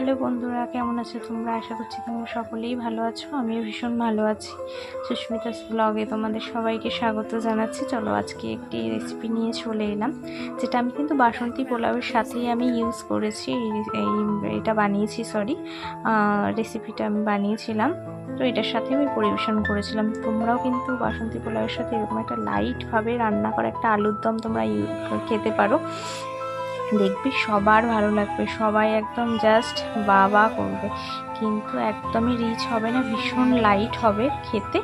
Hello বন্ধুরা, কেমন আছো তোমরা? আশা করছি তোমরা সকলেই ভালো আছো। আমিও ভীষণ ভালো আছি। সুস্মিতাস ব্লগে তোমাদের সবাইকে স্বাগত জানাচ্ছি। চলো আজকে একটি রেসিপি নিয়ে চলে এলাম, যেটা আমি কিন্তু বাসন্তী পোলাওয়ের সাথেই আমি ইউজ করেছি। এটা বানিয়েছি, রেসিপিটা আমি বানিয়েছিলাম, তো এটার সাথে আমি পরিবেশন করেছিলাম। তোমরাও কিন্তু বাসন্তী পোলাওয়ের সাথে এরকম একটা লাইটভাবে রান্না করা একটা আলুর দম তোমরা খেতে পারো। দেখবি সবার ভালো লাগবে, সবাই একদম জাস্ট বাবা করবে। কিন্তু একদমই রিচ হবে না, ভীষণ লাইট হবে খেতে,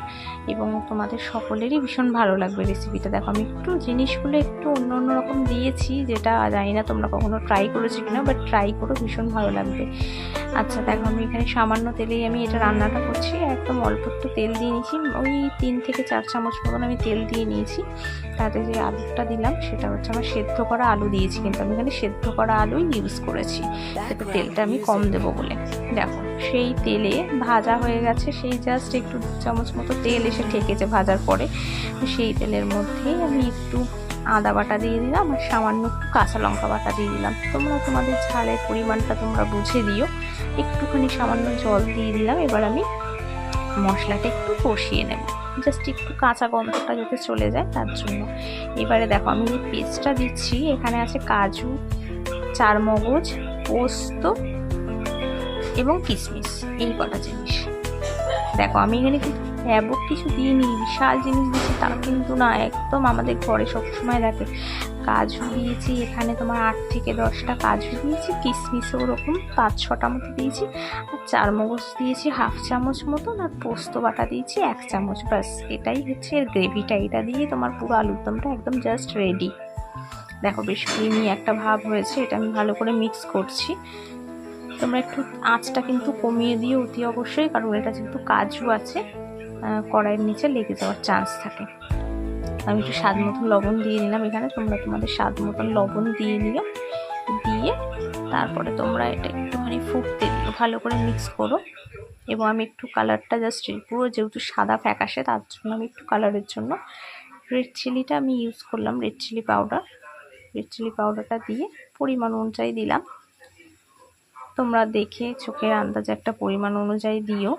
এবং তোমাদের সকলেরই ভীষণ ভালো লাগবে রেসিপিটা। দেখো আমি একটু জিনিসগুলো একটু অন্য অন্য রকম দিয়েছি, যেটা জানি না তোমরা কখনো ট্রাই করেছো কিনা, বাট ট্রাই করো, ভীষণ ভালো লাগবে। আচ্ছা দেখো, আমি এখানে সামান্য তেলেই আমি এটা রান্নাটা করছি। একদম অল্প একটু তেল দিয়ে নিয়েছি, ওই 3 থেকে 4 চামচ মতন আমি তেল দিয়ে নিয়েছি। তাতে যে আলুটা দিলাম সেটা হচ্ছে আমার সেদ্ধ করা আলু দিয়েছি, কিন্তু আমি এখানে সেদ্ধ করা আলুই ইউজ করেছি, যাতে তেলটা আমি কম দেবো বলে। দেখো সেই তেলে ভাজা হয়ে গেছে, সেই জাস্ট একটু 2 চামচ মতো তেল এসে ঠেকেছে ভাজার পরে। সেই তেলের মধ্যেই আমি একটু আদা বাটা দিয়ে দিলাম আর সামান্য একটু কাঁচা লঙ্কা বাটা দিয়ে দিলাম। তোমরা তোমাদের ঝালের পরিমাণটা তোমরা বুঝে দিও। একটুখানি সামান্য জল দিয়ে দিলাম। এবার আমি মশলাটা একটু কষিয়ে নেব, জাস্ট একটু কাঁচা গন্ধটা যাতে চলে যায় তার জন্য। এবারে দেখো আমি যে পেস্টটা দিচ্ছি, এখানে আছে কাজু, চারমগজ, পোস্ত এবং কিশমিশ, এই কটা জিনিস। দেখো আমি এখানে কিন্তু ব্যাপক কিছু দিইনি, বিশাল জিনিস দিচ্ছি তা কিন্তু না, একদম আমাদের ঘরে সবসময় দেখে। কাজু দিয়েছি এখানে তোমার 8 থেকে 10টা কাজু দিয়েছি, কিশমিশও ওরকম 5-6টা মতো দিয়েছি, আর চারমগজ দিয়েছি 1/2 চামচ মতন, আর পোস্ত বাটা দিয়েছি 1 চামচ। ব্যাস এটাই হচ্ছে এর গ্রেভিটা। এটা দিয়ে তোমার পুরো আলুর দমটা একদম জাস্ট রেডি। দেখো বেশ ক্রিমি একটা ভাব হয়েছে। এটা আমি ভালো করে মিক্স করছি। তোমরা একটু আঁচটা কিন্তু কমিয়ে দিও অতি অবশ্যই, কারণ এটা যেহেতু কাজু আছে, কড়াইয়ের নিচে লেগে যাওয়ার চান্স থাকে। আমি একটু স্বাদ মতন লবণ দিয়ে নিলাম এখানে, তোমরা তোমাদের স্বাদ মতন লবণ দিয়ে নিও। দিয়ে তারপরে তোমরা এটা একটুখানি ফুটতে দিও, ভালো করে মিক্স করো। এবং আমি একটু কালারটা জাস্ট পুরো যেহেতু সাদা ফ্যাকাশে, তার জন্য আমি একটু কালারের জন্য রেড চিলিটা আমি ইউজ করলাম, রেড চিলি পাউডারটা দিয়ে পরিমাণ অনুযায়ী দিলাম। তোমরা দেখে চোখের আন্দাজে একটা পরিমাণ অনুযায়ী দিও।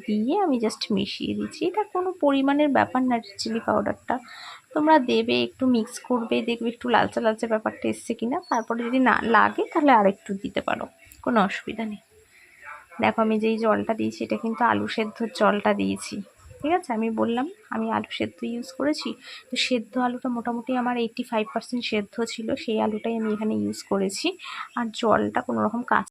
দিয়ে আমি জাস্ট মিশিয়ে দিচ্ছি। এটা কোনো পরিমাণের ব্যাপার না, রেড চিলি পাউডারটা তোমরা দেবে, একটু মিক্স করবে, দেখবে একটু লালচে লালচে ব্যাপারটা এসছে কিনা। তারপরে যদি না লাগে তাহলে আর একটু দিতে পারো, কোনো অসুবিধা নেই। দেখো আমি যেই জলটা দিয়েছি এটা কিন্তু আলু সেদ্ধর জলটা দিয়েছি, ঠিক আছে? আমি বললাম আমি আলু সেদ্ধ ইউজ করেছি, তো সেদ্ধ আলুটা মোটামুটি আমার 85% সেদ্ধ ছিল, সেই আলুটাই আমি এখানে ইউজ করেছি। আর জলটা কোনো রকম কাঁচা